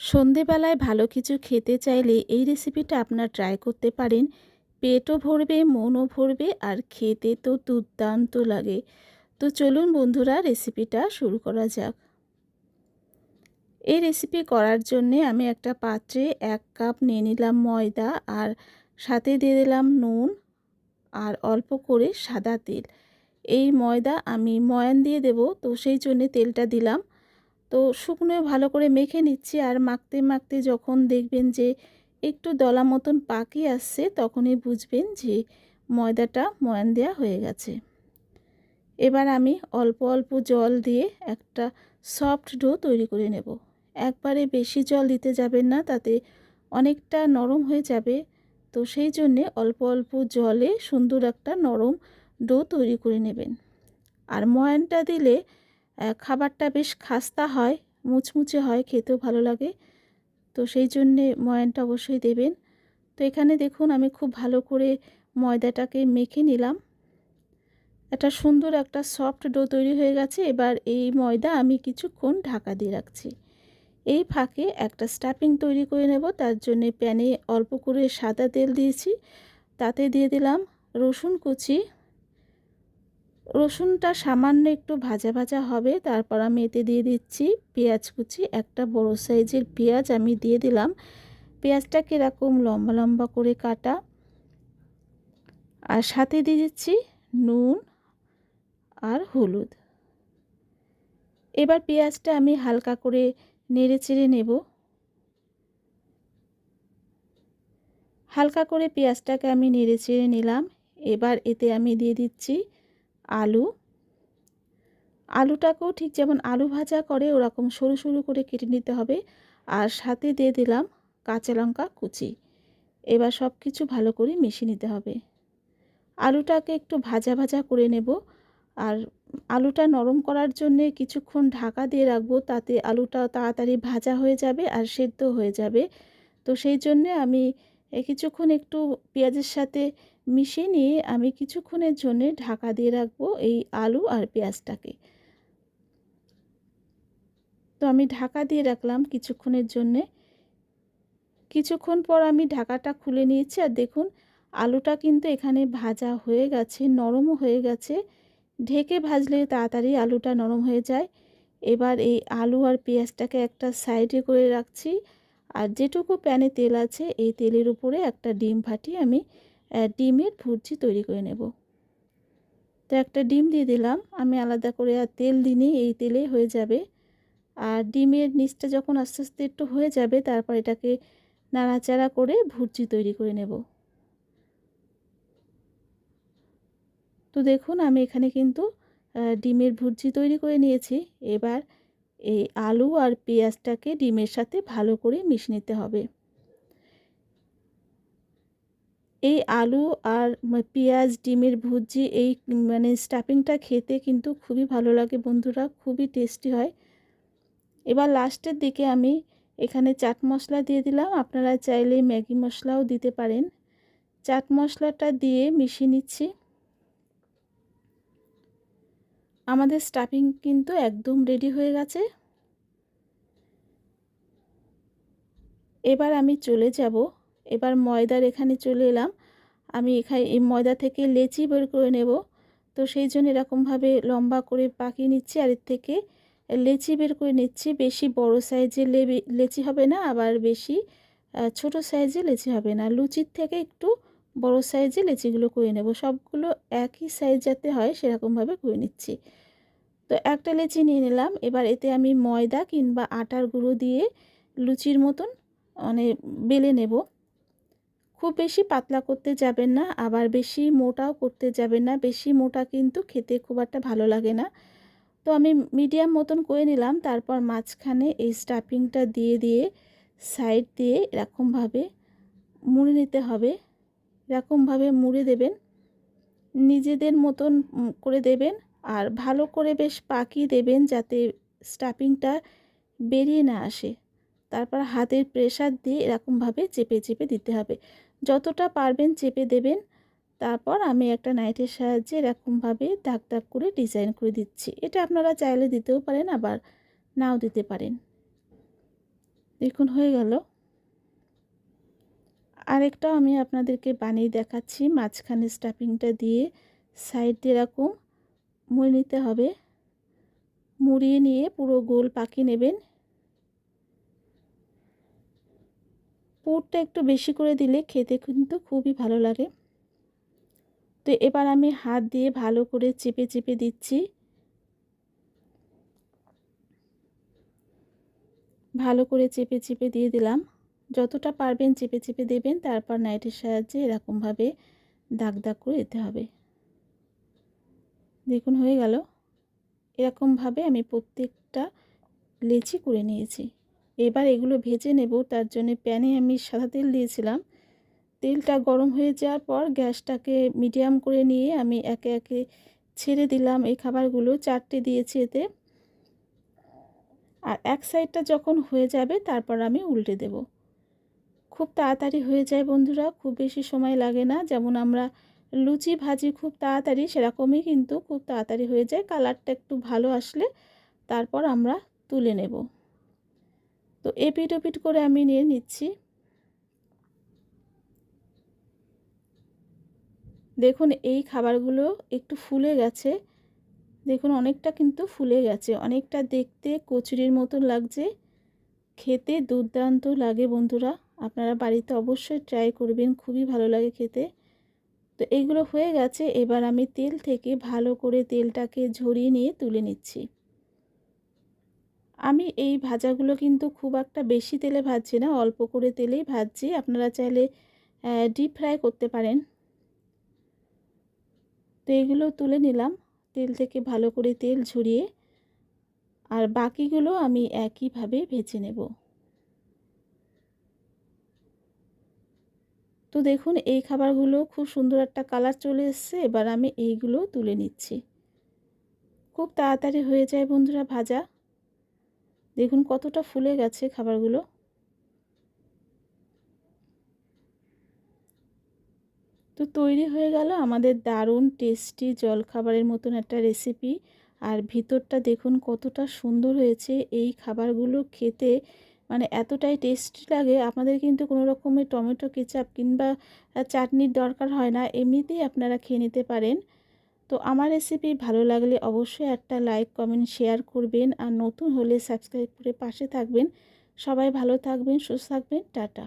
সন্ধেবেলায় ভালো কিছু খেতে চাইলে এই রেসিপিটা আপনারা ট্রাই করতে পারেন। পেটও ভরবে, মনও ভরবে, আর খেতে তো দুর্দান্ত লাগে। তো চলুন বন্ধুরা, রেসিপিটা শুরু করা যাক। এই রেসিপি করার জন্যে আমি একটা পাত্রে 1 কাপ নিয়ে নিলাম ময়দা, আর সাথে দিয়ে দিলাম নুন আর অল্প করে সাদা তেল। এই ময়দা আমি ময়ান দিয়ে দেব, তো সেই জন্যে তেলটা দিলাম। তো শুকনো ভালো করে মেখে নিচ্ছি, আর মাখতে মাখতে যখন দেখবেন যে একটু দলা মতন পাকি আসছে, তখনই বুঝবেন যে ময়দাটা ময়ান দেওয়া হয়ে গেছে। এবার আমি অল্প অল্প জল দিয়ে একটা সফট ডো তৈরি করে নেব। একবারে বেশি জল দিতে যাবেন না, তাতে অনেকটা নরম হয়ে যাবে। তো সেই জন্যে অল্প অল্প জলে সুন্দর একটা নরম ডো তৈরি করে নেবেন। আর ময়ানটা দিলে খাবারটা বেশ খাস্তা হয়, মুচমুচে হয়, খেতেও ভালো লাগে। তো সেই জন্যে ময়ানটা অবশ্যই দেবেন। তো এখানে দেখুন আমি খুব ভালো করে ময়দাটাকে মেখে নিলাম। একটা সুন্দর একটা সফট ডো তৈরি হয়ে গেছে। এবার এই ময়দা আমি কিছুক্ষণ ঢাকা দিয়ে রাখছি। এই ফাঁকে একটা স্টাফিং তৈরি করে নেব। তার জন্যে প্যানে অল্প করে সাদা তেল দিয়েছি, তাতে দিয়ে দিলাম রসুন কুচি। রসুনটা সামান্য একটু ভাজা ভাজা হবে, তারপর আমি এতে দিয়ে দিচ্ছি পেঁয়াজ কুচি। একটা বড় সাইজের পেঁয়াজ আমি দিয়ে দিলাম। পেঁয়াজটাকে এরকম লম্বা লম্বা করে কাটা, আর সাথে দিয়ে দিচ্ছি নুন আর হলুদ। এবার পেঁয়াজটা আমি হালকা করে নেড়ে চেড়ে নেব। হালকা করে পেঁয়াজটাকে আমি নেড়ে চেড়ে নিলাম। এবার এতে আমি দিয়ে দিচ্ছি আলু। আলুটাকেও ঠিক যেমন আলু ভাজা করে ওরকম সরু সরু করে কেটে নিতে হবে। আর সাথে দিয়ে দিলাম কাঁচা লঙ্কা কুচি। এবার সব কিছু ভালো করে মিশিয়ে নিতে হবে। আলুটাকে একটু ভাজা ভাজা করে নেব। আর আলুটা নরম করার জন্যে কিছুক্ষণ ঢাকা দিয়ে রাখবো, তাতে আলুটা তাড়াতাড়ি ভাজা হয়ে যাবে আর সেদ্ধ হয়ে যাবে। তো সেই জন্যে আমি কিছুক্ষণ একটু পেঁয়াজের সাথে মিশিয়ে নিয়ে আমি কিছুক্ষণের জন্যে ঢাকা দিয়ে রাখবো এই আলু আর পেঁয়াজটাকে। তো আমি ঢাকা দিয়ে রাখলাম কিছুক্ষণের জন্যে। কিছুক্ষণ পর আমি ঢাকাটা খুলে নিয়েছি, আর দেখুন আলুটা কিন্তু এখানে ভাজা হয়ে গেছে, নরমও হয়ে গেছে। ঢেকে ভাজলে তাড়াতাড়ি আলুটা নরম হয়ে যায়। এবার এই আলু আর পেঁয়াজটাকে একটা সাইডে করে রাখছি, আর যেটুকু প্যানে তেল আছে এই তেলের উপরে একটা ডিম ফাটিয়ে আমি ডিমের ভুর্জি তৈরি করে নেব। তো একটা ডিম দিয়ে দিলাম, আমি আলাদা করে আর তেল দিইনি, এই তেলেই হয়ে যাবে। আর ডিমের নিচটা যখন আস্তে আস্তে একটু হয়ে যাবে, তারপর এটাকে নাড়াচাড়া করে ভুর্জি তৈরি করে নেব। তো দেখুন আমি এখানে কিন্তু ডিমের ভুর্জি তৈরি করে নিয়েছি। এবার এই আলু আর পেঁয়াজটাকে ডিমের সাথে ভালো করে মিশিয়ে নিতে হবে। এই আলু আর পেঁয়াজ ডিমের ভুর্জি এই মানে স্টাফিংটা খেতে কিন্তু খুবই ভালো লাগে বন্ধুরা, খুবই টেস্টি হয়। এবার লাস্টের দিকে আমি এখানে চাট মশলা দিয়ে দিলাম। আপনারা চাইলে ম্যাগি মশলাও দিতে পারেন। চাট মশলাটা দিয়ে মিশিয়ে নিচ্ছি। আমাদের স্টাফিং কিন্তু একদম রেডি হয়ে গেছে। এবার আমি চলে যাব, এবার ময়দার এখানে চলে এলাম। আমি এখানে এই ময়দা থেকে লেচি বের করে নেব। তো সেই জন্য এরকমভাবে লম্বা করে পাকিয়ে নিচ্ছি, আর এর থেকে লেচি বের করে নিচ্ছি। বেশি বড় সাইজের লেচি হবে না, আবার বেশি ছোট সাইজের লেচি হবে না। লুচির থেকে একটু বড় সাইজের লেচিগুলো করে নেব। সবগুলো একই সাইজ যাতে হয় সেরকমভাবে করে নিচ্ছি। তো একটা লেচি নিয়ে নিলাম। এবার এতে আমি ময়দা কিংবা আটার গুঁড়ো দিয়ে লুচির মতন মানে বেলে নেব। খুব বেশি পাতলা করতে যাবেন না, আবার বেশি মোটাও করতে যাবেন না। বেশি মোটা কিন্তু খেতে খুব একটা ভালো লাগে না। তো আমি মিডিয়াম মতন করে নিলাম। তারপর মাঝখানে এই স্টাফিংটা দিয়ে দিয়ে সাইড দিয়ে এরকমভাবে মুড়ে নিতে হবে। এরকমভাবে মুড়ে দেবেন, নিজেদের মতন করে দেবেন। আর ভালো করে বেশ পাকিয়ে দেবেন যাতে স্টাফিংটা বেরিয়ে না আসে। তারপর হাতের প্রেসার দিয়ে এরকমভাবে চেপে চেপে দিতে হবে, যতটা পারবেন চেপে দেবেন। তারপর আমি একটা নাইফের সাহায্যে এরকমভাবে দাগ দাগ করে ডিজাইন করে দিচ্ছি। এটা আপনারা চাইলে দিতেও পারেন, আবার নাও দিতে পারেন। দেখুন হয়ে গেল। আরেকটাও আমি আপনাদেরকে বানিয়ে দেখাচ্ছি। মাঝখানে স্টাফিংটা দিয়ে সাইড দিয়ে এরকম মুড়ে নিতে হবে। মুড়িয়ে নিয়ে পুরো গোল পাকিয়ে নেবেন। পুরটা একটু বেশি করে দিলে খেতে কিন্তু খুবই ভালো লাগে। তো এবার আমি হাত দিয়ে ভালো করে চেপে চেপে দিচ্ছি। ভালো করে চেপে চেপে দিয়ে দিলাম। যতটা পারবেন চেপে চেপে দেবেন, তারপর নাইটের সাহায্যে এরকমভাবে দাগ দাগ করে দিতে হবে। দেখুন হয়ে গেল। এরকমভাবে আমি প্রত্যেকটা লেচি করে নিয়েছি। এবার এগুলো ভেজে নেব। তার জন্য প্যানে আমি সাদা তেল দিয়েছিলাম। তেলটা গরম হয়ে যাওয়ার পর গ্যাসটাকে মিডিয়াম করে নিয়ে আমি একে একে ছেড়ে দিলাম এই খাবারগুলো। 4টে দিয়েছি এতে। আর এক সাইডটা যখন হয়ে যাবে তারপর আমি উল্টে দেব। খুব তাড়াতাড়ি হয়ে যায় বন্ধুরা, খুব বেশি সময় লাগে না। যেমন আমরা লুচি ভাজি খুব তাড়াতাড়ি, সেরকমই কিন্তু খুব তাড়াতাড়ি হয়ে যায়। কালারটা একটু ভালো আসলে তারপর আমরা তুলে নেব। তো এপিট ওপিট করে আমি নিয়ে নিচ্ছি। দেখুন এই খাবারগুলো একটু ফুলে গেছে। দেখুন অনেকটা কিন্তু ফুলে গেছে, অনেকটা দেখতে কচুরির মতন লাগছে। খেতে দুর্দান্ত লাগে বন্ধুরা, আপনারা বাড়িতে অবশ্যই ট্রাই করবেন, খুবই ভালো লাগে খেতে। তো এইগুলো হয়ে গেছে। এবার আমি তেল থেকে ভালো করে তেলটাকে ঝরিয়ে নিয়ে তুলে নিচ্ছি। আমি এই ভাজাগুলো কিন্তু খুব একটা বেশি তেলে ভাজছি না, অল্প করে তেলেই ভাজছি। আপনারা চাইলে ডিপ ফ্রাই করতে পারেন। তো এগুলো তুলে নিলাম তেল থেকে ভালো করে তেল ঝরিয়ে। আর বাকিগুলো আমি একইভাবে ভেজে নেব। তো দেখুন এই খাবারগুলো খুব সুন্দর একটা কালার চলে এসছে। এবার আমি এইগুলো তুলে নিচ্ছি। খুব তাড়াতাড়ি হয়ে যায় বন্ধুরা ভাজা। দেখুন কতটা ফুলে গেছে খাবারগুলো। তো তৈরি হয়ে গেল আমাদের দারুণ টেস্টি জলখাবারের মতন একটা রেসিপি। আর ভিতরটা দেখুন কতটা সুন্দর হয়েছে। এই খাবারগুলো খেতে মানে এতটাই টেস্টি লাগে, আপনাদের কিন্তু কোনো রকমের টমেটো কেচাপ কিংবা চাটনির দরকার হয় না, এমনিতেই আপনারা খেয়ে নিতে পারেন। তো আমার রেসিপি ভালো লাগলে অবশ্যই একটা লাইক কমেন্ট শেয়ার করবেন। আর নতুন হলে সাবস্ক্রাইব করে পাশে থাকবেন। সবাই ভালো থাকবেন, সুস্থ থাকবেন। টাটা।